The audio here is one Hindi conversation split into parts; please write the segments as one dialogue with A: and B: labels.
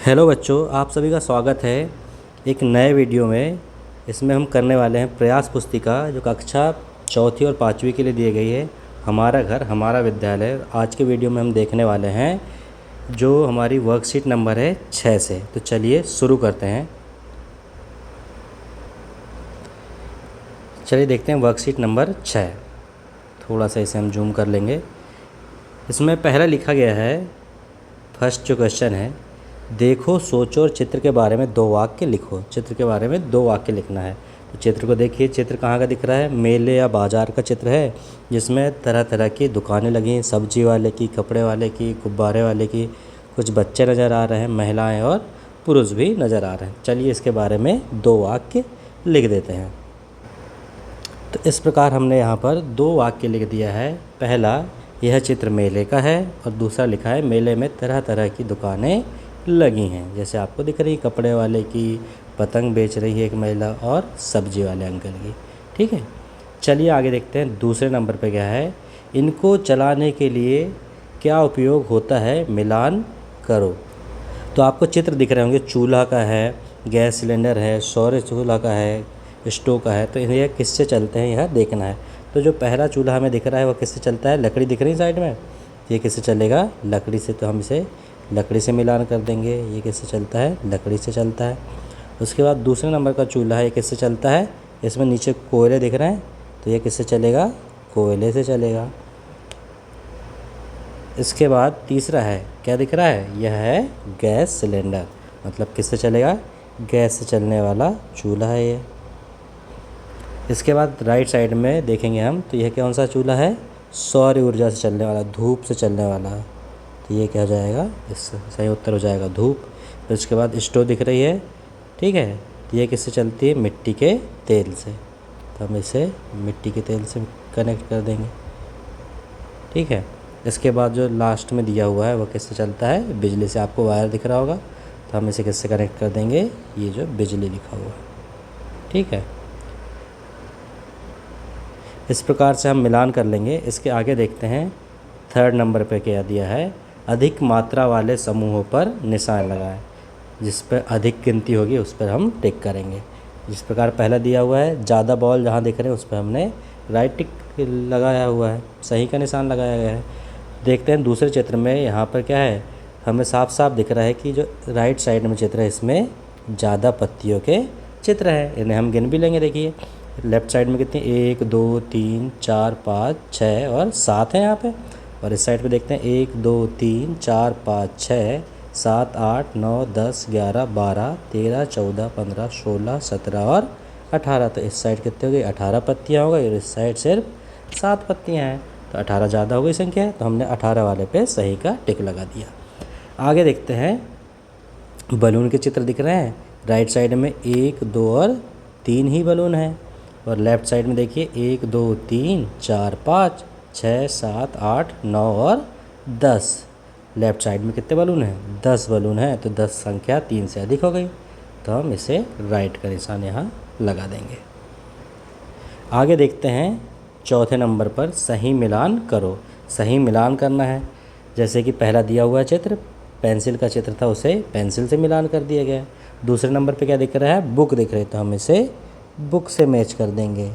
A: हेलो बच्चों, आप सभी का स्वागत है एक नए वीडियो में। इसमें हम करने वाले हैं प्रयास पुस्तिका जो कक्षा चौथी और पाँचवीं के लिए दी गई है। हमारा घर हमारा विद्यालय। आज के वीडियो में हम देखने वाले हैं जो हमारी वर्कशीट नंबर है 6 से। तो चलिए शुरू करते हैं। चलिए देखते हैं वर्कशीट नंबर 6। थोड़ा सा इसे हम जूम कर लेंगे। इसमें पहला लिखा गया है, फर्स्ट जो क्वेश्चन है, देखो सोचो और चित्र के बारे में 2 वाक्य लिखो। चित्र के बारे में 2 वाक्य लिखना है। तो चित्र को देखिए, चित्र कहाँ का दिख रहा है? मेले या बाज़ार का चित्र है, जिसमें तरह तरह की दुकानें लगी हैं, सब्जी वाले की, कपड़े वाले की, गुब्बारे वाले की। कुछ बच्चे नज़र आ रहे हैं, महिलाएं और पुरुष भी नज़र आ रहे हैं। चलिए इसके बारे में 2 वाक्य लिख देते हैं। तो इस प्रकार हमने यहाँ पर 2 वाक्य लिख दिया है। पहला, यह चित्र मेले का है, और दूसरा लिखा है, मेले में तरह तरह की दुकानें लगी हैं। जैसे आपको दिख रही, कपड़े वाले की, पतंग बेच रही है एक महिला, और सब्जी वाले अंकल की। ठीक है, चलिए आगे देखते हैं। दूसरे नंबर पे क्या है? इनको चलाने के लिए क्या उपयोग होता है, मिलान करो। तो आपको चित्र दिख रहे होंगे, चूल्हा का है, गैस सिलेंडर है, सौर चूल्हा का है, स्टोव का है। तो यह किससे चलते हैं यह देखना है। तो जो पहला चूल्हा हमें दिख रहा है वो किससे चलता है? लकड़ी दिख रही है साइड में, ये किससे चलेगा? लकड़ी से। तो हम इसे लकड़ी से मिलान कर देंगे। ये किससे चलता है? लकड़ी से चलता है। उसके बाद दूसरे नंबर का चूल्हा है, ये किससे चलता है? इसमें नीचे कोयले दिख रहे हैं, तो ये किससे चलेगा? कोयले से चलेगा। इसके बाद तीसरा है, क्या दिख रहा है? यह है गैस सिलेंडर, मतलब किससे चलेगा? गैस से चलने वाला चूल्हा है ये। इसके बाद राइट साइड में देखेंगे हम, तो यह कौन सा चूल्हा है? सौर ऊर्जा से चलने वाला, धूप से चलने वाला। तो ये क्या हो जाएगा? इससे सही उत्तर हो जाएगा धूप। फिर उसके बाद स्टोव दिख रही है, ठीक है। तो ये किससे चलती है? मिट्टी के तेल से। तो हम इसे मिट्टी के तेल से कनेक्ट कर देंगे, ठीक है। इसके बाद जो लास्ट में दिया हुआ है वो किससे चलता है? बिजली से। आपको वायर दिख रहा होगा, तो हम इसे किससे कनेक्ट कर देंगे? ये जो बिजली लिखा हुआ है, ठीक है। इस प्रकार से हम मिलान कर लेंगे। इसके आगे देखते हैं, थर्ड नंबर पे क्या दिया है? अधिक मात्रा वाले समूहों पर निशान लगाएं। जिस पर अधिक गिनती होगी उस पर हम टिक करेंगे। जिस प्रकार पहला दिया हुआ है, ज़्यादा बॉल जहाँ दिख रहे हैं उस पर हमने राइट टिक लगाया हुआ है, सही का निशान लगाया गया है। देखते हैं दूसरे चित्र में, यहाँ पर क्या है? हमें साफ साफ दिख रहा है कि जो राइट साइड में चित्र है इसमें ज़्यादा पत्तियों के चित्र है। इन्हें हम गिन भी लेंगे। देखिए लेफ़्ट साइड में कितनी? 1 2 3 4 5 6 और 7 है यहाँ पे। और इस साइड पे देखते हैं 1 2 3 4 5 6 7 8 9 10 11 12 13 14 15 16 17 और 18। तो इस साइड कितने हो गई? 18 पत्तियाँ हो गई, और इस साइड सिर्फ 7 पत्तियाँ हैं। तो 18 ज़्यादा हो गई संख्या, तो हमने 18 वाले पे सही का टिक लगा दिया। आगे देखते हैं, बलून के चित्र दिख रहे हैं। राइट साइड में 1 2 और 3 ही बलून हैं, और लेफ़्ट साइड में देखिए 1 2 3 4 5 6 7 8 9 और 10। लेफ़्ट साइड में कितने बलून हैं? 10 बलून हैं। तो 10 संख्या 3 से अधिक हो गई, तो हम इसे राइट का निशान यहाँ लगा देंगे। आगे देखते हैं, चौथे नंबर पर सही मिलान करो। सही मिलान करना है। जैसे कि पहला दिया हुआ चित्र पेंसिल का चित्र था, उसे पेंसिल से मिलान कर दिया गया। दूसरे नंबर पे क्या दिख रहा है? बुक दिख रही है, तो हम इसे बुक से मैच कर देंगे,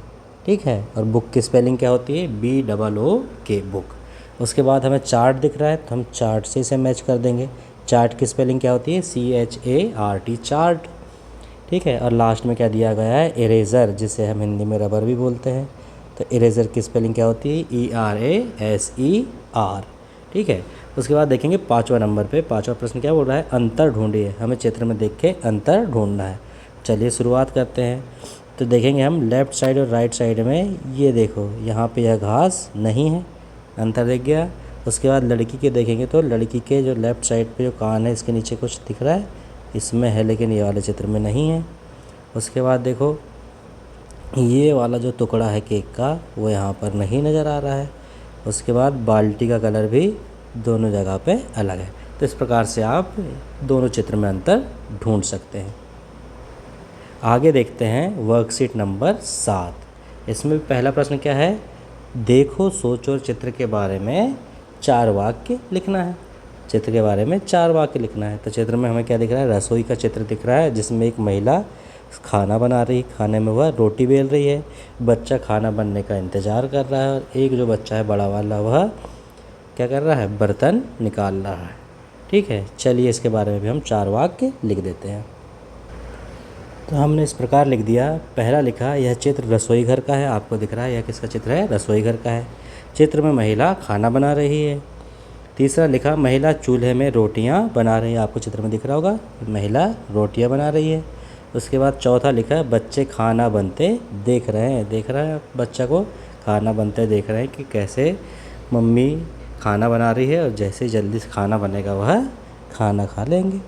A: ठीक है। और बुक की स्पेलिंग क्या होती है? BOOK, book. उसके बाद हमें चार्ट दिख रहा है, तो हम चार्ट से इसे मैच कर देंगे। चार्ट की स्पेलिंग क्या होती है? CHART, चार्ट, ठीक है। और लास्ट में क्या दिया गया है? इरेज़र, जिसे हम हिंदी में रबर भी बोलते हैं। तो इरेज़र की स्पेलिंग क्या होती है? ERASER, ठीक है। उसके बाद देखेंगे 5वां नंबर पे। 5वां प्रश्न क्या बोल रहा है? अंतर ढूंढिए। हमें चित्र में देख के अंतर ढूंढना है। चलिए शुरुआत करते हैं। तो देखेंगे हम लेफ़्ट साइड और राइट साइड में, ये देखो यहाँ पे यह घास नहीं है, अंतर दिख गया। उसके बाद लड़की के देखेंगे, तो लड़की के जो लेफ़्ट साइड पे जो कान है इसके नीचे कुछ दिख रहा है, इसमें है लेकिन ये वाले चित्र में नहीं है। उसके बाद देखो ये वाला जो टुकड़ा है केक का वो यहाँ पर नहीं नज़र आ रहा है। उसके बाद बाल्टी का कलर भी दोनों जगह पे अलग है। तो इस प्रकार से आप दोनों चित्र में अंतर ढूंढ सकते हैं। आगे देखते हैं वर्कशीट नंबर 7। इसमें पहला प्रश्न क्या है? देखो सोचो और चित्र के बारे में 4 वाक्य लिखना है। चित्र के बारे में 4 वाक्य लिखना है। तो चित्र में हमें क्या दिख रहा है, रसोई का चित्र दिख रहा है जिसमें एक महिला खाना बना रही, खाने में वह रोटी बेल रही है, बच्चा खाना बनने का इंतज़ार कर रहा है और एक जो बच्चा है बड़ा वाला वह क्या कर रहा है, बर्तन निकाल रहा है। ठीक है, चलिए इसके बारे में भी हम 4 वाक्य लिख देते हैं। तो हमने इस प्रकार लिख दिया। पहला लिखा, यह चित्र रसोई घर का है। आपको दिख रहा है यह किसका चित्र है, रसोई घर का है। चित्र में महिला खाना बना रही है। तीसरा लिखा, महिला चूल्हे में रोटियां बना रही है। आपको चित्र में दिख रहा होगा महिला रोटियां बना रही है। उसके बाद चौथा लिखा है, बच्चे खाना बनते देख रहे हैं। देख रहा है बच्चा को खाना बनते देख रहे हैं कि कैसे मम्मी खाना बना रही है और जैसे जल्दी से खाना बनेगा वह खाना खा लेंगे।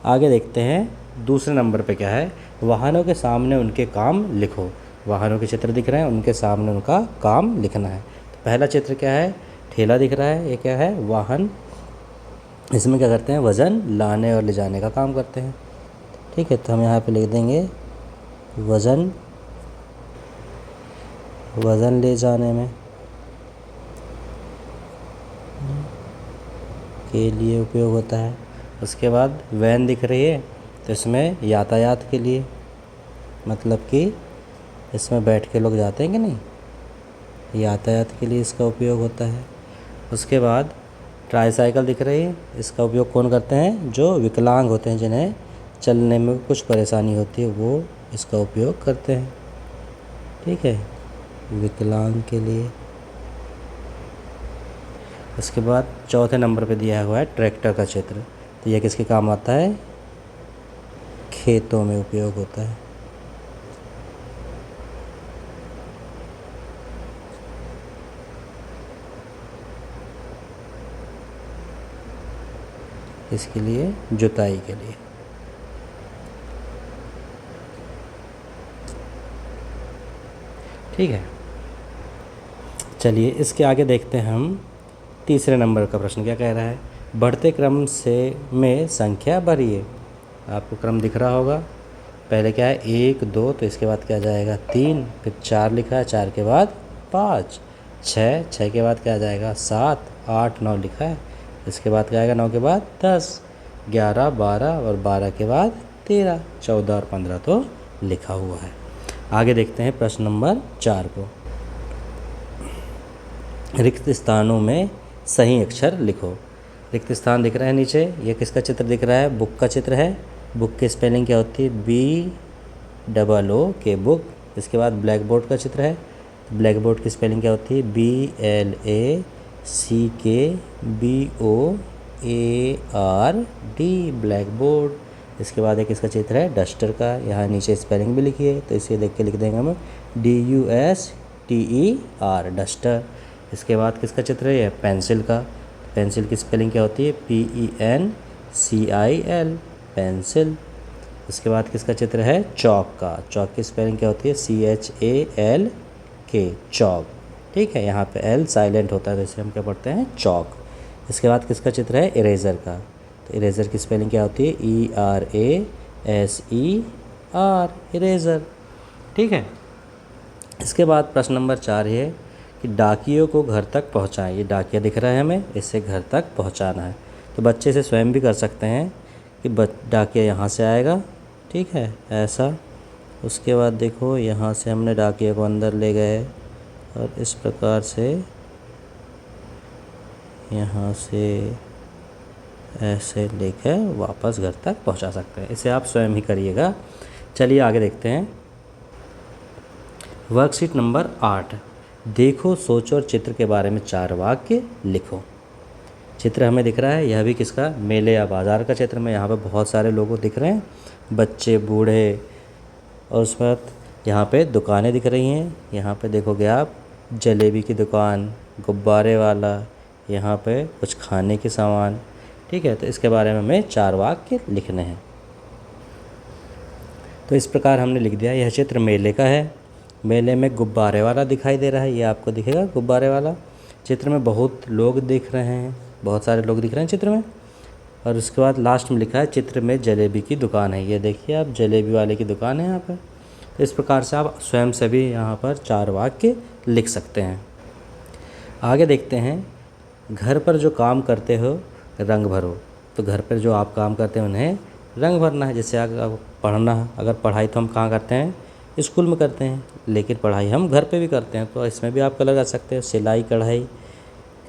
A: आगे देखते हैं दूसरे नंबर पे क्या है, वाहनों के सामने उनके काम लिखो। वाहनों के चित्र दिख रहे हैं, उनके सामने उनका काम लिखना है। तो पहला चित्र क्या है, ठेला दिख रहा है, ये क्या है, वाहन। इसमें क्या करते हैं, वज़न लाने और ले जाने का काम करते हैं। ठीक है, तो हम यहाँ पे लिख देंगे वज़न, वज़न ले जाने में के लिए उपयोग होता है। उसके बाद वैन दिख रही है, तो इसमें यातायात के लिए, मतलब कि इसमें बैठ के लोग जाते हैं कि नहीं, यातायात के लिए इसका उपयोग होता है। उसके बाद ट्राईसाइकिल दिख रही है, इसका उपयोग कौन करते हैं, जो विकलांग होते हैं, जिन्हें चलने में कुछ परेशानी होती है, वो इसका उपयोग करते हैं। ठीक है, विकलांग के लिए। उसके बाद चौथे नंबर पे दिया हुआ है ट्रैक्टर का चित्र। तो यह किसके काम आता है, खेतों में उपयोग होता है। इसके लिए जुताई के लिए। ठीक है, चलिए इसके आगे देखते हैं हम तीसरे नंबर का प्रश्न क्या कह रहा है, बढ़ते क्रम से में संख्या बढ़िए। आपको क्रम दिख रहा होगा, पहले क्या है 1 2, तो इसके बाद क्या जाएगा 3, फिर 4 लिखा है, 4 के बाद 5, 6, 6 के बाद क्या जाएगा 7, 8 9 लिखा है, इसके बाद क्या आएगा 9 के बाद 10, 11 12 और 12 के बाद 13, 14 और 15 तो लिखा हुआ है। आगे देखते हैं प्रश्न नंबर 4 को। रिक्त स्थानों में सही अक्षर लिखो। रिक्त स्थान दिख रहा है नीचे, ये किसका चित्र दिख रहा है, बुक का चित्र है। बुक की स्पेलिंग क्या होती है, BOO बुक। इसके बाद ब्लैक बोर्ड का चित्र है, ब्लैक बोर्ड की स्पेलिंग क्या होती है, BLACKBOARD, ब्लैक बोर्ड। इसके बाद एक इसका चित्र है डस्टर का, यहाँ नीचे स्पेलिंग भी लिखी है, तो इसे देख के लिख देंगे हम DUSTER, डस्टर। इसके बाद किसका चित्र है, ये पेंसिल का। पेंसिल की स्पेलिंग क्या होती है, PENCIL, पेंसिल। इसके बाद किसका चित्र है, चौक का। चौक की स्पेलिंग क्या होती है, CHALK, चौक। ठीक है, यहाँ पे L साइलेंट होता है, तो इसे हम क्या पढ़ते हैं, चौक। इसके बाद किसका चित्र है, इरेज़र का। तो इरेज़र की स्पेलिंग क्या होती है, ERASER, इरेज़र। ठीक है, इसके बाद प्रश्न नंबर 4 है कि डाकियों को घर तक पहुंचाएं। ये डाकिया दिख रहा है हमें, इससे घर तक पहुंचाना है। तो बच्चे इसे स्वयं भी कर सकते हैं कि डाकिया यहाँ से आएगा, ठीक है, ऐसा। उसके बाद देखो यहाँ से हमने डाकिया को अंदर ले गए और इस प्रकार से यहाँ से ऐसे लेकर वापस घर तक पहुँचा सकते हैं। इसे आप स्वयं ही करिएगा। चलिए आगे देखते हैं। वर्कशीट नंबर 8, देखो सोचो और चित्र के बारे में 4 वाक्य लिखो। चित्र हमें दिख रहा है, यह भी किसका, मेले या बाज़ार का चित्र में। यहाँ पे बहुत सारे लोग दिख रहे हैं, बच्चे, बूढ़े, और उस बाद यहाँ पे दुकानें दिख रही हैं। यहाँ पे देखोगे आप जलेबी की दुकान, गुब्बारे वाला, यहाँ पे कुछ खाने के सामान। ठीक है, तो इसके बारे में हमें 4 वाक्य लिखने हैं। तो इस प्रकार हमने लिख दिया। यह चित्र मेले का है, मेले में गुब्बारे वाला दिखाई दे रहा है, ये आपको दिखेगा गुब्बारे वाला। चित्र में बहुत लोग दिख रहे हैं, बहुत सारे लोग दिख रहे हैं चित्र में। और उसके बाद लास्ट में लिखा है चित्र में जलेबी की दुकान है। ये देखिए आप, जलेबी वाले की दुकान है यहाँ पर। तो इस प्रकार से आप स्वयं से भी यहाँ पर 4 वाक्य लिख सकते हैं। आगे देखते हैं, घर पर जो काम करते हो रंग भरो। तो घर पर जो आप काम करते हैं उन्हें रंग भरना है। जैसे अगर पढ़ना, अगर पढ़ाई तो हम कहाँ करते हैं, स्कूल में करते हैं, लेकिन पढ़ाई हम घर पे भी करते हैं। तो इसमें भी आप कलर कर सकते हैं। सिलाई कढ़ाई,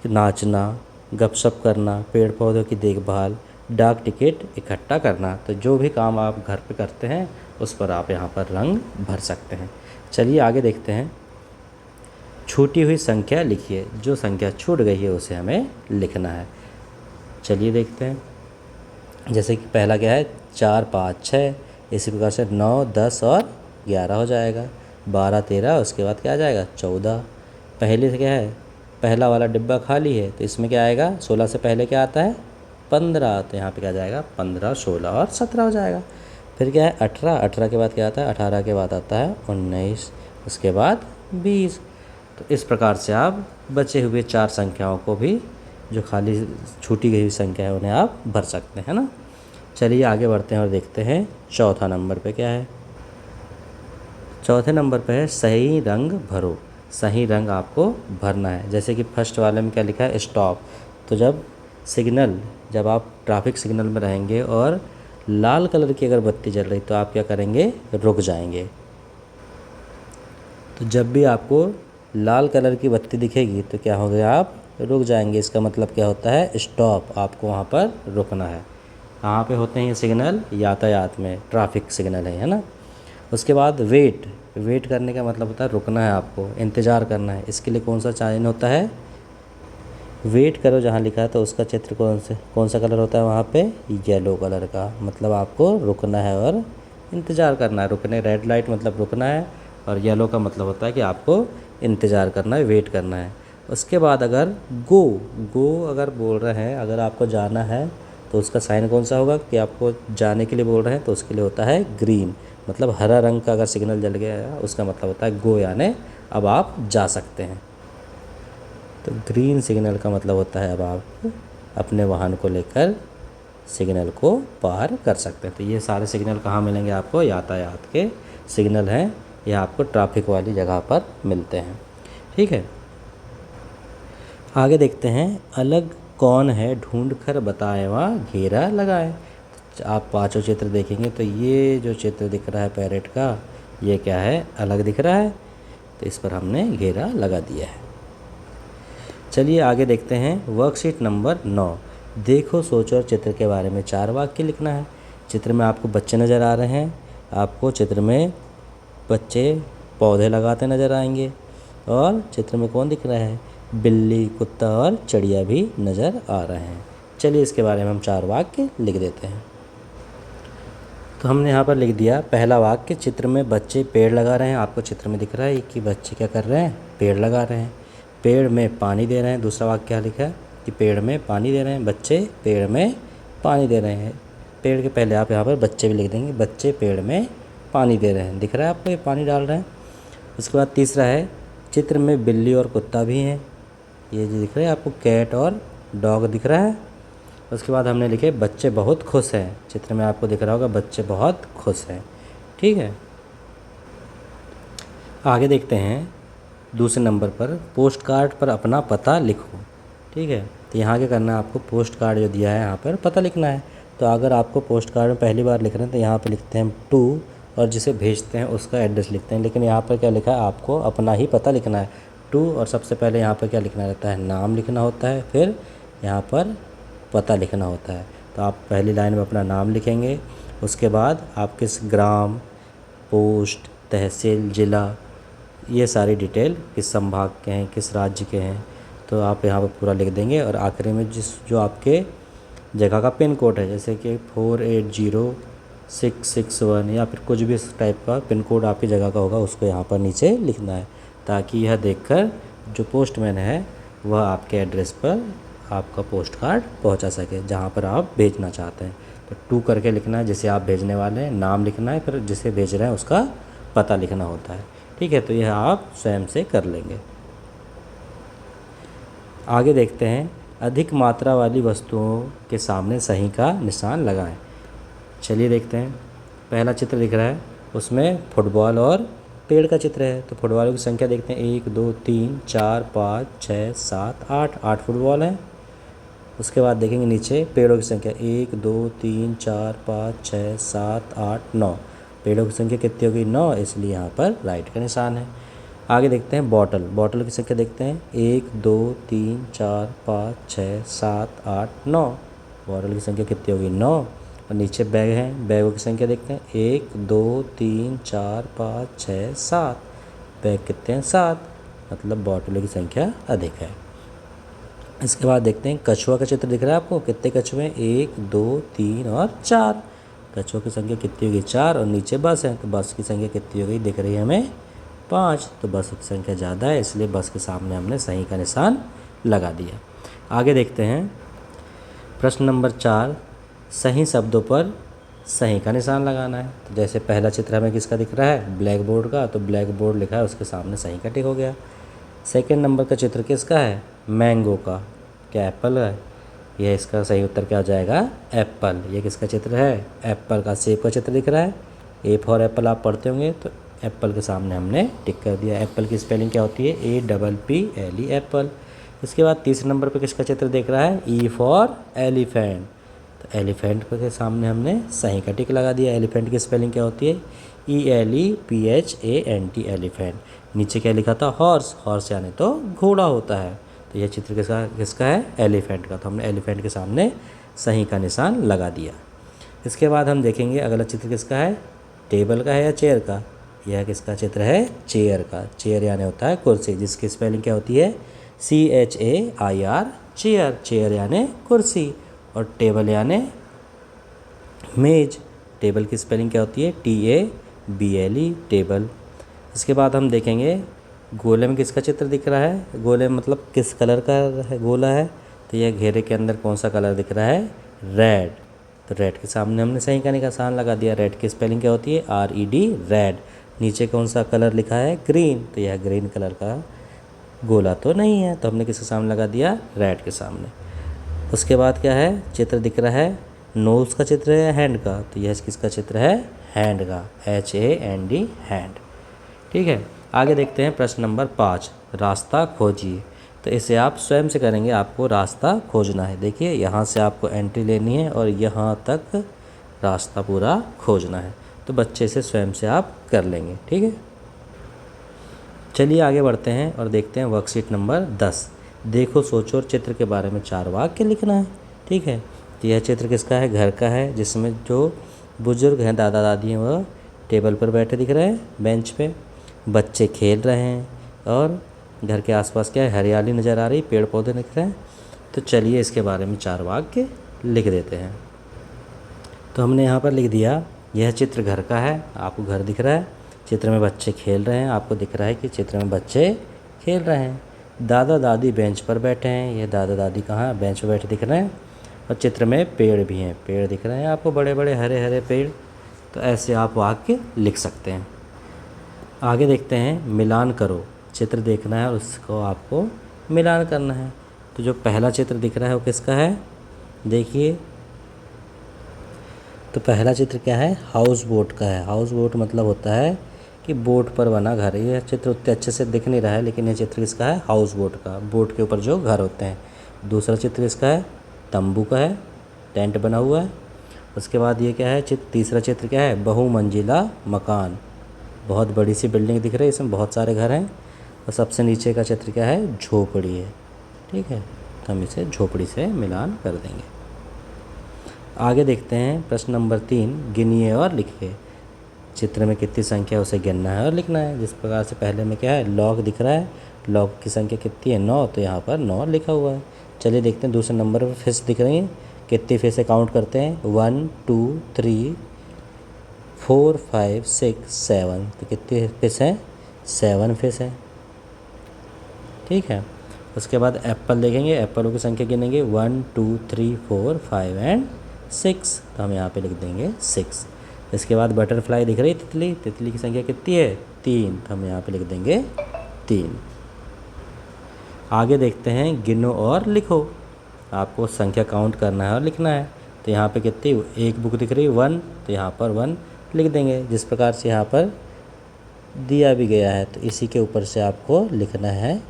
A: नाचना, गपशप करना, पेड़ पौधों की देखभाल, डाक टिकट इकट्ठा करना। तो जो भी काम आप घर पे करते हैं उस पर आप यहाँ पर रंग भर सकते हैं। चलिए आगे देखते हैं। छूटी हुई संख्या लिखिए। जो संख्या छूट गई है उसे हमें लिखना है। चलिए देखते हैं। जैसे कि पहला क्या है, 4 5 6। इसी प्रकार से 9 10 और 11 हो जाएगा। 12 13, उसके बाद क्या आ जाएगा, 14। पहले से क्या है, पहला वाला डिब्बा खाली है, तो इसमें क्या आएगा, 16 से पहले क्या आता है, 15। तो यहाँ पे क्या जाएगा, 15 16 और 17 हो जाएगा। फिर क्या है, 18। 18 के बाद क्या आता है, 18 के बाद आता है 19, उसके बाद 20। तो इस प्रकार से आप बचे हुए 4 संख्याओं को भी, जो खाली छूटी गई हुई संख्या है, उन्हें आप भर सकते हैं ना। चलिए आगे बढ़ते हैं और देखते हैं चौथा नंबर पे क्या है। चौथे नंबर पे है सही रंग भरो। सही रंग आपको भरना है। जैसे कि फर्स्ट वाले में क्या लिखा है, स्टॉप। तो जब आप ट्रैफिक सिग्नल में रहेंगे और लाल कलर की अगर बत्ती जल रही तो आप क्या करेंगे, रुक जाएंगे। तो जब भी आपको लाल कलर की बत्ती दिखेगी तो क्या हो गया, आप रुक जाएंगे। इसका मतलब क्या होता है, स्टॉप। आपको वहाँ पर रुकना है। कहाँ पे होते हैं ये सिग्नल, यातायात में, ट्रैफिक सिग्नल है ना। उसके बाद वेट करने का मतलब होता है रुकना है, आपको इंतज़ार करना है। इसके लिए कौन सा चिन्ह होता है, वेट करो जहाँ लिखा है तो उसका चित्र कौन सा कलर होता है वहाँ पे, येलो कलर का। मतलब आपको रुकना है और इंतज़ार करना है। रुकने, रेड लाइट मतलब रुकना है, और येलो का मतलब होता है कि आपको इंतज़ार करना है, वेट करना है। उसके बाद अगर गो अगर बोल रहे हैं, अगर आपको जाना है तो उसका साइन कौन सा होगा, कि आपको जाने के लिए बोल रहे हैं तो उसके लिए होता है ग्रीन। मतलब हरा रंग का अगर सिग्नल जल गया उसका मतलब होता है गो, यानी अब आप जा सकते हैं। तो ग्रीन सिग्नल का मतलब होता है अब आप अपने वाहन को लेकर सिग्नल को पार कर सकते हैं। तो ये सारे सिग्नल कहाँ मिलेंगे आपको, यातायात के सिग्नल हैं, यह आपको ट्रैफिक वाली जगह पर मिलते हैं। ठीक है, आगे देखते हैं। अलग कौन है, ढूंढ कर बताए व घेरा लगाए। आप 5 चित्र देखेंगे तो ये जो चित्र दिख रहा है पैरेट का, ये क्या है, अलग दिख रहा है, तो इस पर हमने घेरा लगा दिया है। चलिए आगे देखते हैं। Worksheet number 9। देखो, सोचो और चित्र के बारे में 4 वाक्य लिखना है। चित्र में आपको बच्चे नज़र आ रहे हैं। आपको चित्र में बच्चे पौधे लगाते नज़र आएंगे, और चित्र में कौन दिख रहा है, बिल्ली, कुत्ता और चिड़िया भी नज़र आ रहे हैं। चलिए इसके बारे में हम 4 वाक्य लिख देते हैं। तो हमने यहाँ पर लिख दिया पहला वाक्य, चित्र में बच्चे पेड़ लगा रहे हैं। आपको चित्र में दिख रहा है कि बच्चे क्या कर रहे हैं, पेड़ लगा रहे हैं, पेड़ में पानी दे रहे हैं। दूसरा वाक्य क्या लिखा है कि पेड़ में पानी दे रहे हैं, बच्चे पेड़ में पानी दे रहे हैं। पेड़ के पहले आप यहाँ पर बच्चे भी लिख देंगे, बच्चे पेड़ में पानी दे रहे हैं। दिख रहा है आपको, ये पानी डाल रहे हैं। उसके बाद तीसरा है, चित्र में बिल्ली और कुत्ता भी हैं। ये जो दिख रहा है आपको, कैट और डॉग दिख रहा है। उसके बाद हमने लिखे बच्चे बहुत खुश हैं। चित्र में आपको दिख रहा होगा बच्चे बहुत खुश हैं। ठीक है, आगे देखते हैं। दूसरे नंबर पर पोस्ट कार्ड पर अपना पता लिखो। ठीक है, तो यहाँ क्या करना है आपको, पोस्ट कार्ड जो दिया है यहाँ पर पता लिखना है। तो अगर आपको पोस्ट कार्ड में पहली बार लिख रहे हैं तो यहाँ पर लिखते हैं टू, और जिसे भेजते हैं उसका एड्रेस लिखते हैं। लेकिन यहाँ पर क्या लिखा है, आपको अपना ही पता लिखना है, टू, और सबसे पहले यहाँ पर क्या लिखना रहता है, नाम लिखना होता है, फिर यहाँ पर पता लिखना होता है। तो आप पहली लाइन में अपना नाम लिखेंगे। उसके बाद आप किस ग्राम, पोस्ट, तहसील, ज़िला, ये सारी डिटेल किस संभाग के हैं, किस राज्य के हैं, तो आप यहाँ पर पूरा लिख देंगे। और आखिरी में जो आपके जगह का पिन कोड है, जैसे कि 480661 या फिर कुछ भी इस टाइप का पिन कोड आपकी जगह का होगा, उसको यहाँ पर नीचे लिखना है, ताकि यह देखकर जो पोस्टमैन है वह आपके एड्रेस पर आपका पोस्ट कार्ड पहुंचा सके जहां पर आप भेजना चाहते हैं। तो टू करके लिखना है जिसे आप भेजने वाले हैं, नाम लिखना है, फिर जिसे भेज रहे हैं उसका पता लिखना होता है। ठीक है, तो यह आप स्वयं से कर लेंगे। आगे देखते हैं। अधिक मात्रा वाली वस्तुओं के सामने सही का निशान लगाएं। चलिए देखते हैं। पहला चित्र दिख रहा है, उसमें फुटबॉल और पेड़ का चित्र है। तो फुटबॉलों की संख्या देखते हैं, 1 2 3 4 5 6 7 8 फुटबॉल हैं। उसके बाद देखेंगे नीचे पेड़ों की संख्या 1 2 3 4 5 6 7 8 9। पेड़ों की संख्या कितनी होगी 9, इसलिए यहाँ पर राइट का निशान है। आगे देखते हैं बॉटल। बॉटल की संख्या देखते हैं 1 2 3 4 5 6 7 8 9। बॉटल की संख्या कितनी होगी 9। और नीचे बैग है, बैगों की संख्या देखते हैं 1 2 3 4 5 6 7। बैग कितने हैं 7, मतलब बॉटलों की संख्या अधिक है। इसके बाद देखते हैं कछुआ का चित्र दिख रहा है आपको, कितने कछुए हैं 1 2 3 और 4। कछुआ की संख्या कितनी होगी 4, और नीचे बस है तो बस की संख्या कितनी हो गई दिख रही है हमें 5। तो बस की संख्या ज़्यादा है, इसलिए बस के सामने हमने सही का निशान लगा दिया। आगे देखते हैं प्रश्न नंबर 4, सही शब्दों पर सही का निशान लगाना है। तो जैसे पहला चित्र हमें किसका दिख रहा है, ब्लैक बोर्ड का, तो ब्लैक बोर्ड लिखा है उसके सामने सही का टिक हो गया। सेकंड नंबर का चित्र किसका है, मैंगो का, क्या एप्पल है, यह इसका सही उत्तर क्या हो जाएगा एप्पल। ये किसका चित्र है, एप्पल का। सेब का चित्र दिख रहा है, ए फॉर एप्पल आप पढ़ते होंगे, तो एप्पल के सामने हमने टिक कर दिया। एप्पल की स्पेलिंग क्या होती है, APPLE एप्पल। इसके बाद तीसरे नंबर पर किसका चित्र देख रहा है, E फॉर एलिफेंट, तो एलिफेंट के सामने हमने सही का टिक लगा दिया। एलिफेंट की स्पेलिंग क्या होती है, ELEPHANT एलिफेंट। नीचे क्या लिखा था, हॉर्स, हॉर्स यानी तो घोड़ा होता है। तो यह चित्र किसका है, एलिफेंट का, तो हमने एलिफेंट के सामने सही का निशान लगा दिया। इसके बाद हम देखेंगे अगला चित्र किसका है, टेबल का है या चेयर का। यह किसका चित्र है, चेयर का। चेयर यानी होता है कुर्सी, जिसकी स्पेलिंग क्या होती है, CHAIR चेयर, चेयर यानी कुर्सी। और टेबल यानी मेज, टेबल की स्पेलिंग क्या होती है, TABLE टेबल। इसके बाद हम देखेंगे गोले में किसका चित्र दिख रहा है, गोले में मतलब किस कलर का है गोला है, तो यह घेरे के अंदर कौन सा कलर दिख रहा है, रेड। तो रेड के सामने हमने सही का निशान लगा दिया। रेड की स्पेलिंग क्या होती है, RED रेड। नीचे कौन सा कलर लिखा है, ग्रीन, तो यह ग्रीन कलर का गोला तो नहीं है, तो हमने किसके सामने लगा दिया, रेड के सामने। उसके बाद क्या है, चित्र दिख रहा है, नोज़ का चित्र है हैंड का, तो यह किसका चित्र है, हैंड का, HAND हैंड। ठीक है, आगे देखते हैं प्रश्न नंबर 5, रास्ता खोजिए। तो इसे आप स्वयं से करेंगे, आपको रास्ता खोजना है। देखिए यहाँ से आपको एंट्री लेनी है और यहाँ तक रास्ता पूरा खोजना है, तो बच्चे से स्वयं से आप कर लेंगे। ठीक है, चलिए आगे बढ़ते हैं और देखते हैं वर्कशीट नंबर 10। देखो सोचो और चित्र के बारे में 4 वाक्य लिखना है। ठीक है, तो यह चित्र किसका है, घर का है, जिसमें जो बुजुर्ग हैं, दादा दादी हैं, वह टेबल पर बैठे दिख रहे हैं, बेंच पे। बच्चे खेल रहे हैं और घर के आसपास क्या है, हरियाली नज़र आ रही, पेड़ पौधे दिख रहे हैं। तो चलिए इसके बारे में 4 वाक्य लिख देते हैं। तो हमने यहाँ पर लिख दिया, यह चित्र घर का है, आपको घर दिख रहा है। चित्र में बच्चे खेल रहे हैं, आपको दिख रहा है कि चित्र में बच्चे खेल रहे हैं। दादा दादी बेंच पर बैठे हैं, ये दादा दादी कहाँ बेंच पर बैठे दिख रहे हैं। और चित्र में पेड़ भी हैं, पेड़ दिख रहे हैं आपको, बड़े बड़े हरे हरे पेड़। तो ऐसे आप वाक्य लिख सकते हैं। आगे देखते हैं, मिलान करो। चित्र देखना है और उसको आपको मिलान करना है। तो जो पहला चित्र दिख रहा है वो किसका है, देखिए। तो पहला चित्र क्या है, हाउस बोट का है। हाउस बोट मतलब होता है कि बोट पर बना घर। यह चित्र उतने अच्छे से दिख नहीं रहा है, लेकिन यह चित्र किसका है, हाउस बोट का, बोट के ऊपर जो घर होते हैं। दूसरा चित्र इसका है, तंबू का है, टेंट बना हुआ है। उसके बाद ये क्या है, तीसरा चित्र क्या है, बहुमंजिला मकान, बहुत बड़ी सी बिल्डिंग दिख रही है, इसमें बहुत सारे घर हैं। और सबसे नीचे का चित्र क्या है, झोपड़ी है। ठीक है, तो हम इसे झोपड़ी से मिलान कर देंगे। आगे देखते हैं प्रश्न नंबर 3, गिनिए और लिखिए। चित्र में कितनी संख्या है उसे गिनना है और लिखना है। जिस प्रकार से पहले में क्या है, लॉग दिख रहा है, लॉग की संख्या कितनी है 9, तो यहाँ पर 9 लिखा हुआ है। चलिए देखते हैं दूसरे नंबर पर फिश दिख रही हैं, कितनी फिश है काउंट करते हैं, 1 2 3 4 5 6 7। तो कितनी फिश हैं, 7 फिश है। ठीक है, उसके बाद एप्पल देखेंगे, एप्पलों की संख्या गिनेंगे, 1 2 3 4 5 एंड 6। तो हम यहाँ पे लिख देंगे 6। इसके बाद बटरफ्लाई दिख रही है, तितली, तितली की संख्या कितनी है, 3। तो हम यहाँ पे लिख देंगे 3। आगे देखते हैं, गिनो और लिखो। आपको संख्या काउंट करना है और लिखना है। तो यहाँ पे कितनी, एक बुक दिख रही है 1, तो यहाँ पर 1 लिख देंगे। जिस प्रकार से यहाँ पर दिया भी गया है, तो इसी के ऊपर से आपको लिखना है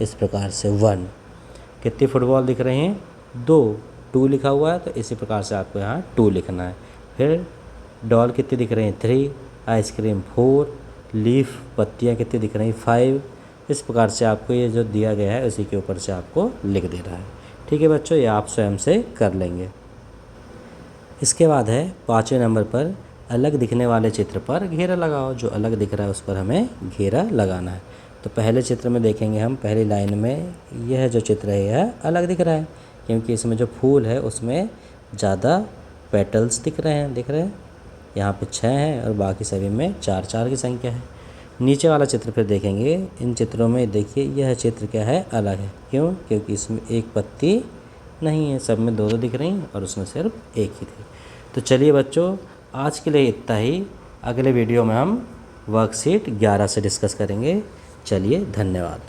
A: इस प्रकार से 1। कितनी फुटबॉल दिख रही हैं, 2 2 लिखा हुआ है तो इसी प्रकार से आपको यहाँ 2 लिखना है। फिर डॉल कितनी दिख रही हैं 3, आइसक्रीम 4, लीफ पत्तियाँ कितनी दिख रही हैं 5। इस प्रकार से आपको ये जो दिया गया है उसी के ऊपर से आपको लिख देना है। ठीक है बच्चों, ये आप स्वयं से कर लेंगे। इसके बाद है 5वें नंबर पर अलग दिखने वाले चित्र पर घेरा लगाओ। जो अलग दिख रहा है उस पर हमें घेरा लगाना है। तो पहले चित्र में देखेंगे हम, पहली लाइन में यह जो चित्र है यह अलग दिख रहा है, क्योंकि इसमें जो फूल है उसमें ज़्यादा पेटल्स दिख रहे हैं। यहाँ पे 6 हैं और बाकी सभी में 4 4 की संख्या है। नीचे वाला चित्र फिर देखेंगे, इन चित्रों में देखिए यह चित्र क्या है, अलग है। क्यों? क्योंकि इसमें एक पत्ती नहीं है, सब में 2 2 दिख रही हैं और उसमें सिर्फ एक ही थी। तो चलिए बच्चों, आज के लिए इतना ही। अगले वीडियो में हम वर्कशीट 11 से डिस्कस करेंगे। चलिए, धन्यवाद।